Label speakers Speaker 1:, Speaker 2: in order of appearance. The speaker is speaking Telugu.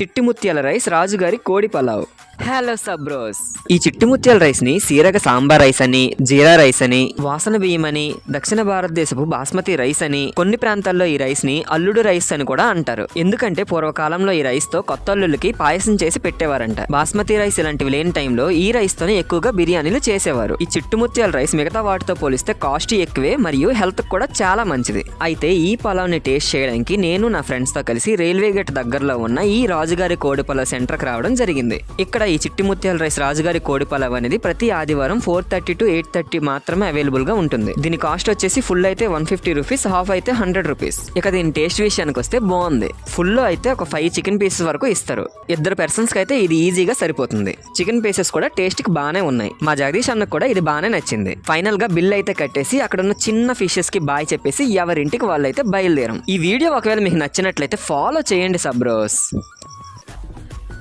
Speaker 1: చిట్టి ముత్యాల రైస్ రాజుగారి కోడి పలావ్. హలో సబ్రోస్. ఈ చిట్టి ముత్యాల రైస్ ని సీరగ సాంబార్ రైస్ అని, జీరా రైస్ అని, వాసన బియ్యం అని, దక్షిణ భారతదేశపు బాస్మతి రైస్ అని, కొన్ని ప్రాంతాల్లో ఈ రైస్ ని అల్లుడు రైస్ అని కూడా అంటారు. ఎందుకంటే పూర్వకాలంలో ఈ రైస్ తో కొత్త అల్లుళ్ళకి పాయసం చేసి పెట్టేవారంట. బాస్మతి రైస్ ఇలాంటివి లేని టైంలో ఈ రైస్ తోనే ఎక్కువగా బిర్యానీలు చేసేవారు. ఈ చిట్టి ముత్యాల రైస్ మిగతా వాటితో పోలిస్తే కాస్ట్ ఎక్కువే మరియు హెల్త్ కూడా చాలా మంచిది. అయితే ఈ పలావ్ ని టేస్ట్ చేయడానికి నేను నా ఫ్రెండ్స్ తో కలిసి రైల్వే గేట్ దగ్గరలో ఉన్న ఈ రాజుగారి కోడి పలావ్ సెంటర్ కి రావడం జరిగింది. ఇక్కడ ఈ చిట్టి ముత్యాల రైస్ రాజుగారి కోడి పలావ్ అనేది ప్రతి ఆదివారం 4:30 to 8:30 మాత్రమే అవైలబుల్ గా ఉంటుంది. దీని కాస్ట్ వచ్చేసి ఫుల్ అయితే 150 రూపీస్, హాఫ్ అయితే 100 రూపీస్. ఇక దీని టేస్ట్ విషయానికి వస్తే బాగుంది. ఫుల్ లో అయితే ఒక 5 చికెన్ పీసెస్ వరకు ఇస్తారు. 2 పర్సన్స్ కి అయితే ఇది ఈజీగా సరిపోతుంది. చికెన్ పీసెస్ కూడా టేస్ట్ కి బాగానే ఉన్నాయి. మా జగదీష్ అన్నకు కూడా ఇది బాగానే నచ్చింది. ఫైనల్ గా బిల్ అయితే కట్టేసి అక్కడ ఉన్న చిన్న ఫిషెస్ కి బాయ్ చెప్పేసి ఎవరింటికి వాళ్ళైతే బయలుదేరం. ఈ వీడియో ఒకవేళ మీకు నచ్చినట్లయితే ఫాలో చేయండి సబ్రోస్.